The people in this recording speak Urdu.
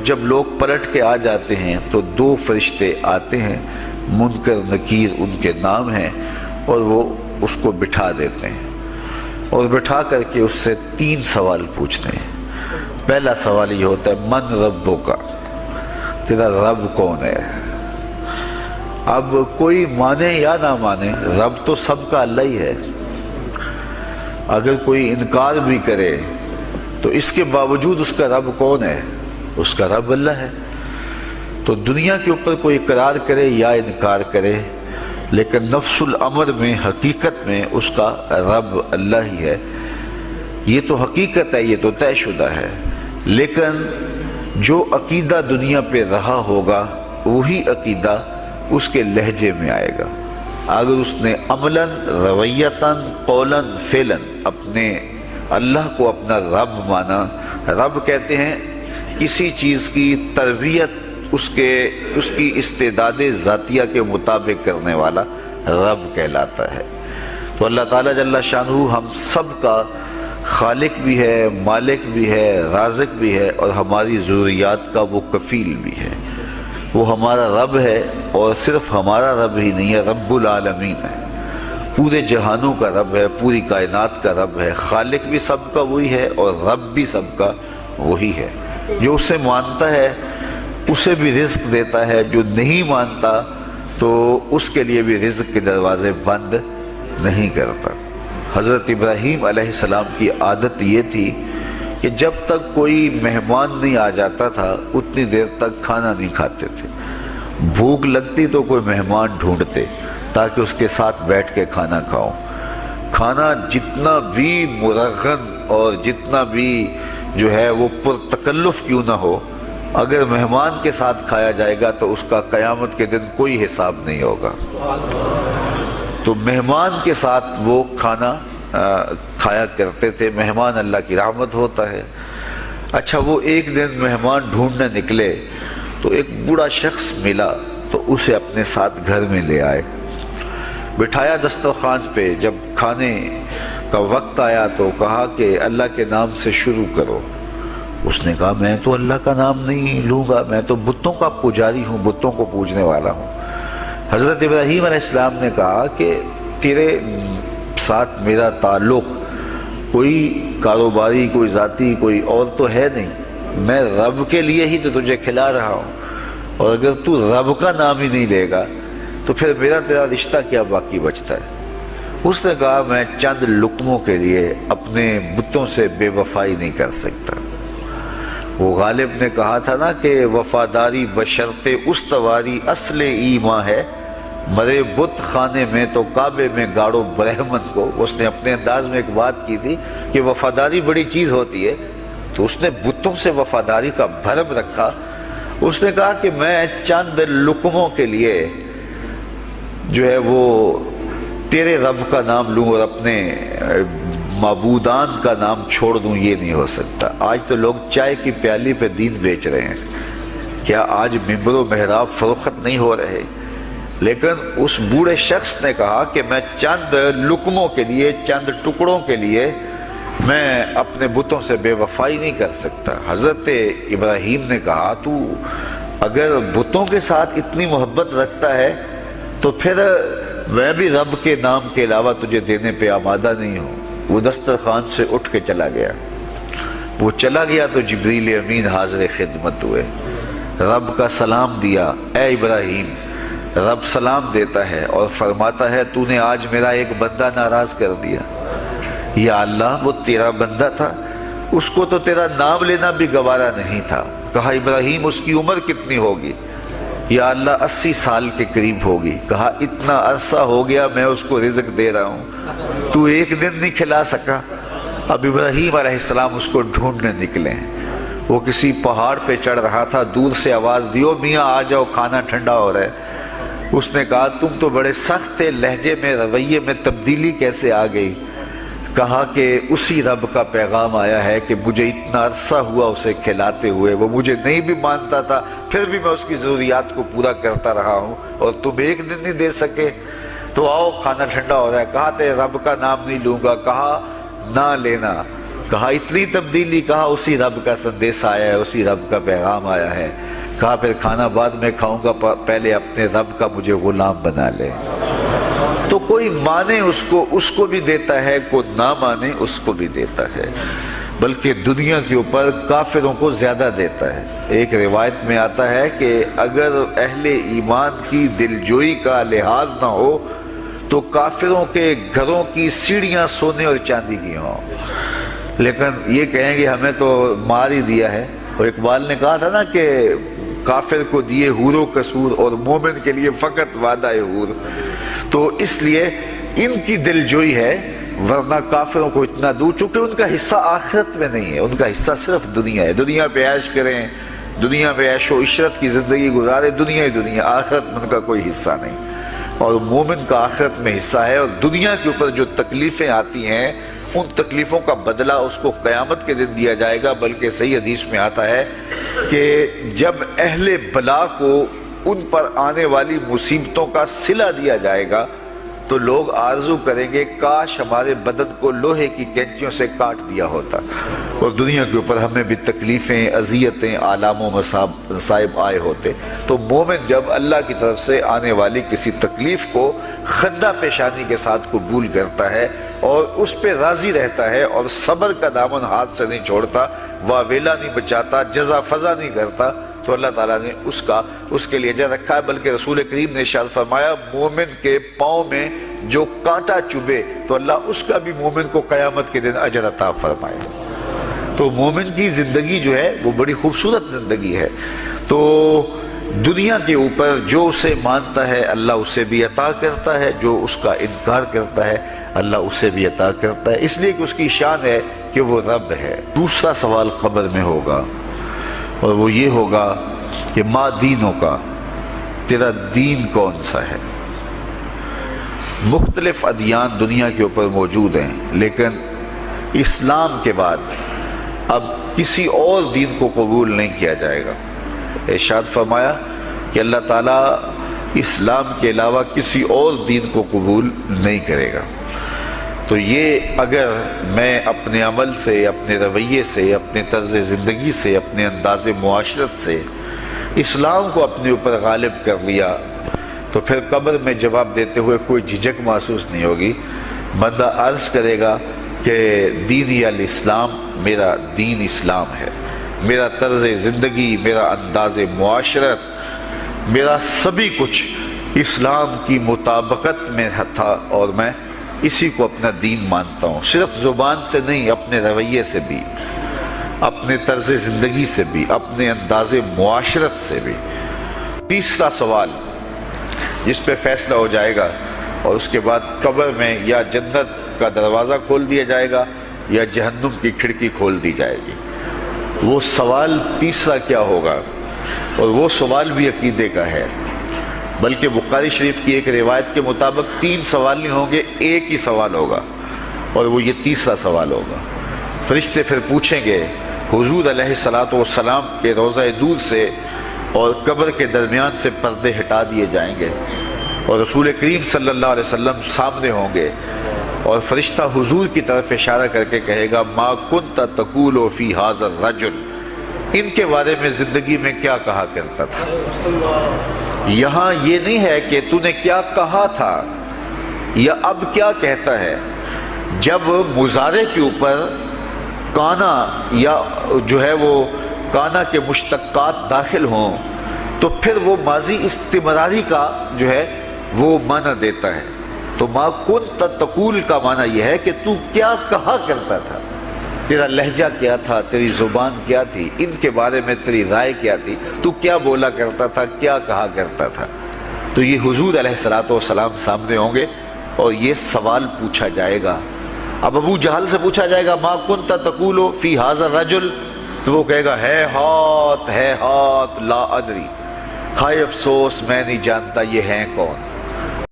جب لوگ پلٹ کے آ جاتے ہیں تو 2 فرشتے آتے ہیں، منکر نکیر ان کے نام ہیں، اور وہ اس کو بٹھا دیتے ہیں اور بٹھا کر کے اس سے 3 سوال پوچھتے ہیں۔ پہلا سوال یہ ہوتا ہے من ربک، تیرا رب کون ہے؟ اب کوئی مانے یا نہ مانے، رب تو سب کا اللہ ہی ہے۔ اگر کوئی انکار بھی کرے تو اس کے باوجود اس کا رب کون ہے؟ اس کا رب اللہ ہے۔ تو دنیا کے اوپر کوئی اقرار کرے یا انکار کرے، لیکن نفس الامر میں، حقیقت میں اس کا رب اللہ ہی ہے۔ یہ تو حقیقت ہے، یہ تو طے شدہ ہے۔ لیکن جو عقیدہ دنیا پہ رہا ہوگا وہی عقیدہ اس کے لہجے میں آئے گا۔ اگر اس نے عملاً، رویتاً، قولاً، فعلاً اپنے اللہ کو اپنا رب مانا، رب کہتے ہیں کسی چیز کی تربیت اس کی استعداد ذاتیہ کے مطابق کرنے والا رب کہلاتا ہے۔ تو اللہ تعالیٰ جل شانہ ہم سب کا خالق بھی ہے، مالک بھی ہے، رازق بھی ہے، اور ہماری ضروریات کا وہ کفیل بھی ہے۔ وہ ہمارا رب ہے، اور صرف ہمارا رب ہی نہیں ہے، رب العالمین ہے، پورے جہانوں کا رب ہے، پوری کائنات کا رب ہے۔ خالق بھی سب کا وہی ہے اور رب بھی سب کا وہی ہے۔ جو اسے مانتا ہے اسے بھی رزق دیتا ہے، جو نہیں مانتا تو اس کے لیے بھی رزق کے دروازے بند نہیں کرتا۔ حضرت ابراہیم علیہ السلام کی عادت یہ تھی کہ جب تک کوئی مہمان نہیں آ جاتا تھا اتنی دیر تک کھانا نہیں کھاتے تھے۔ بھوک لگتی تو کوئی مہمان ڈھونڈتے تاکہ اس کے ساتھ بیٹھ کے کھانا کھاؤں۔ کھانا جتنا بھی مرغن اور جتنا بھی جو ہے وہ پرتکلف کیوں نہ ہو، اگر مہمان کے ساتھ کھایا جائے گا تو اس کا قیامت کے دن کوئی حساب نہیں ہوگا۔ تو مہمان کے ساتھ وہ کھانا کھایا کرتے تھے۔ مہمان اللہ کی رحمت ہوتا ہے۔ اچھا، وہ ایک دن مہمان ڈھونڈنے نکلے تو ایک بوڑھا شخص ملا تو اسے اپنے ساتھ گھر میں لے آئے، بٹھایا دسترخوان پہ۔ جب کھانے کا وقت آیا تو کہا کہ اللہ کے نام سے شروع کرو۔ اس نے کہا میں تو اللہ کا نام نہیں لوں گا، میں تو بتوں کا پجاری ہوں، بتوں کو پوجنے والا ہوں۔ حضرت ابراہیم علیہ السلام نے کہا کہ تیرے ساتھ میرا تعلق کوئی کاروباری، کوئی ذاتی، کوئی اور تو ہے نہیں، میں رب کے لیے ہی تو تجھے کھلا رہا ہوں، اور اگر تو رب کا نام ہی نہیں لے گا تو پھر میرا تیرا رشتہ کیا باقی بچتا ہے؟ اس نے کہا میں چند لقموں کے لیے اپنے بتوں سے بے وفائی نہیں کر سکتا۔ وہ غالب نے کہا تھا نا کہ وفاداری بشرط استواری اصل ایمان ہے، مرے بت خانے میں تو کعبے میں گاڑو برہمن کو۔ اس نے اپنے انداز میں ایک بات کی تھی کہ وفاداری بڑی چیز ہوتی ہے، تو اس نے بتوں سے وفاداری کا بھرم رکھا۔ اس نے کہا کہ میں چند لقموں کے لیے جو ہے وہ تیرے رب کا نام لوں اور اپنے معبودان کا نام چھوڑ دوں، یہ نہیں ہو سکتا۔ آج تو لوگ چائے کی پیالی پہ دین بیچ رہے ہیں، کیا آج ممبر و محراب فروخت نہیں ہو رہے؟ لیکن اس بوڑھے شخص نے کہا کہ میں چند لقموں کے لیے، چند ٹکڑوں کے لیے میں اپنے بتوں سے بے وفائی نہیں کر سکتا۔ حضرت ابراہیم نے کہا تو اگر بتوں کے ساتھ اتنی محبت رکھتا ہے تو پھر میں بھی رب کے نام کے علاوہ تجھے دینے پہ آمادہ نہیں ہوں۔ وہ دسترخوان سے اٹھ کے چلا گیا۔ وہ چلا گیا تو جبریل امین حاضر خدمت ہوئے، رب کا سلام دیا، اے ابراہیم۔ رب سلام دیتا ہے اور فرماتا ہے تو نے آج میرا ایک بندہ ناراض کر دیا۔ یا اللہ، وہ تیرا بندہ تھا، اس کو تو تیرا نام لینا بھی گوارا نہیں تھا۔ کہا ابراہیم اس کی عمر کتنی ہوگی؟ یا اللہ 80 سال کے قریب ہوگی۔ کہا اتنا عرصہ ہو گیا میں اس کو رزق دے رہا ہوں، تو ایک دن نہیں کھلا سکا۔ اب ابراہیم علیہ السلام اس کو ڈھونڈنے نکلے ہیں۔ وہ کسی پہاڑ پہ چڑھ رہا تھا، دور سے آواز دیو میاں آ جاؤ، کھانا ٹھنڈا ہو رہا ہے۔ اس نے کہا تم تو بڑے سخت تھے، لہجے میں، رویے میں تبدیلی کیسے آ گئی؟ کہا کہ اسی رب کا پیغام آیا ہے کہ مجھے اتنا عرصہ ہوا اسے کھلاتے ہوئے، وہ مجھے نہیں بھی مانتا تھا، پھر بھی میں اس کی ضروریات کو پورا کرتا رہا ہوں، اور تم ایک دن نہیں دے سکے، تو آؤ کھانا ٹھنڈا ہو رہا ہے۔ کہا تیرے رب کا نام نہیں لوں گا۔ کہا نہ لینا۔ کہا اتنی تبدیلی، کہا اسی رب کا سندیس آیا ہے، اسی رب کا پیغام آیا ہے۔ کہا پھر کھانا بعد میں کھاؤں گا، پہلے اپنے رب کا مجھے غلام بنا لے۔ تو کوئی مانے اس کو بھی دیتا ہے، کوئی نہ مانے اس کو بھی دیتا ہے، بلکہ دنیا کے اوپر کافروں کو زیادہ دیتا ہے۔ ایک روایت میں آتا ہے کہ اگر اہل ایمان کی دلجوئی کا لحاظ نہ ہو تو کافروں کے گھروں کی سیڑھیاں سونے اور چاندی کی ہوں، لیکن یہ کہیں گے ہمیں تو مار ہی دیا ہے۔ اور اقبال نے کہا تھا نا کہ کافر کو دیے حور و قصور اور مومن کے لیے فقط وعدہ حور۔ تو اس لیے ان کی دلجوئی ہے، ورنہ کافروں کو اتنا دور، چونکہ ان کا حصہ آخرت میں نہیں ہے، ان کا حصہ صرف دنیا ہے۔ دنیا پہ عیش کریں، دنیا پہ عیش و عشرت کی زندگی گزارے، دنیا ہی دنیا، آخرت میں ان کا کوئی حصہ نہیں۔ اور مومن کا آخرت میں حصہ ہے، اور دنیا کے اوپر جو تکلیفیں آتی ہیں ان تکلیفوں کا بدلہ اس کو قیامت کے دن دیا جائے گا۔ بلکہ صحیح حدیث میں آتا ہے کہ جب اہل بلا کو ان پر آنے والی مصیبتوں کا صلہ دیا جائے گا تو لوگ آرزو کریں گے کاش ہمارے بدن کو لوہے کی کینچیوں سے کاٹ دیا ہوتا، اور دنیا کے اوپر ہمیں بھی تکلیفیں، اذیتیں، آلام و مصائب آئے ہوتے۔ تو مومن جب اللہ کی طرف سے آنے والی کسی تکلیف کو خندہ پیشانی کے ساتھ قبول کرتا ہے اور اس پہ راضی رہتا ہے اور صبر کا دامن ہاتھ سے نہیں چھوڑتا، واویلا نہیں بچاتا، جزا فضا نہیں کرتا، تو اللہ تعالیٰ نے اس کے لیے اجر رکھا ہے۔ بلکہ رسول کریم نے ارشاد فرمایا مومن کے پاؤں میں جو کانٹا چبھے تو اللہ اس کا بھی مومن کو قیامت کے دن اجر عطا فرمائے۔ تو مومن کی زندگی جو ہے وہ بڑی خوبصورت زندگی ہے۔ تو دنیا کے اوپر جو اسے مانتا ہے اللہ اسے بھی عطا کرتا ہے، جو اس کا انکار کرتا ہے اللہ اسے بھی عطا کرتا ہے، اس لیے کہ اس کی شان ہے کہ وہ رب ہے۔ دوسرا سوال قبر میں ہوگا، اور وہ یہ ہوگا کہ ما دینوں کا، تیرا دین کون سا ہے؟ مختلف ادیان دنیا کے اوپر موجود ہیں، لیکن اسلام کے بعد اب کسی اور دین کو قبول نہیں کیا جائے گا۔ ارشاد فرمایا کہ اللہ تعالیٰ اسلام کے علاوہ کسی اور دین کو قبول نہیں کرے گا۔ تو یہ اگر میں اپنے عمل سے، اپنے رویے سے، اپنے طرز زندگی سے، اپنے انداز معاشرت سے اسلام کو اپنے اوپر غالب کر لیا تو پھر قبر میں جواب دیتے ہوئے کوئی جھجک محسوس نہیں ہوگی۔ بندہ عرض کرے گا کہ دینی الاسلام، میرا دین اسلام ہے، میرا طرز زندگی، میرا انداز معاشرت، میرا سبھی کچھ اسلام کی مطابقت میں تھا، اور میں اسی کو اپنا دین مانتا ہوں، صرف زبان سے نہیں، اپنے رویے سے بھی، اپنے طرز زندگی سے بھی، اپنے انداز معاشرت سے بھی۔ تیسرا سوال جس پہ فیصلہ ہو جائے گا، اور اس کے بعد قبر میں یا جنت کا دروازہ کھول دیا جائے گا یا جہنم کی کھڑکی کھول دی جائے گی، وہ سوال تیسرا کیا ہوگا؟ اور وہ سوال بھی عقیدے کا ہے، بلکہ بخاری شریف کی ایک روایت کے مطابق 3 سوال نہیں ہوں گے، ایک ہی سوال ہوگا، اور وہ یہ تیسرا سوال ہوگا۔ فرشتے پھر پوچھیں گے حضور علیہ الصلوۃ والسلام کے روضہ دور سے اور قبر کے درمیان سے پردے ہٹا دیے جائیں گے، اور رسول کریم صلی اللہ علیہ وسلم سامنے ہوں گے، اور فرشتہ حضور کی طرف اشارہ کر کے کہے گا ما کنت تقول فی ھذا الرجل، ان کے بارے میں زندگی میں کیا کہا کرتا تھا؟ یہاں یہ نہیں ہے کہ تو نے کیا کہا تھا یا اب کیا کہتا ہے۔ جب مضارع کے اوپر کانا یا جو ہے وہ کانا کے مشتقات داخل ہوں تو پھر وہ ماضی استمراری کا جو ہے وہ معنی دیتا ہے۔ تو ما کنت تقول کا معنی یہ ہے کہ تو کیا کہا کرتا تھا، تیرا لہجہ کیا تھا، تیری زبان کیا تھی، ان کے بارے میں تیری رائے کیا تھی، تو کیا بولا کرتا تھا، کیا کہا کرتا تھا۔ تو یہ حضور علیہ الصلوۃ والسلام سامنے ہوں گے اور یہ سوال پوچھا جائے گا۔ اب ابو جہل سے پوچھا جائے گا ما کنت تقول فی ھذا الرجل، تو وہ کہے گا ہے ہاتھ لا ادری، ہائے افسوس میں نہیں جانتا یہ ہیں کون۔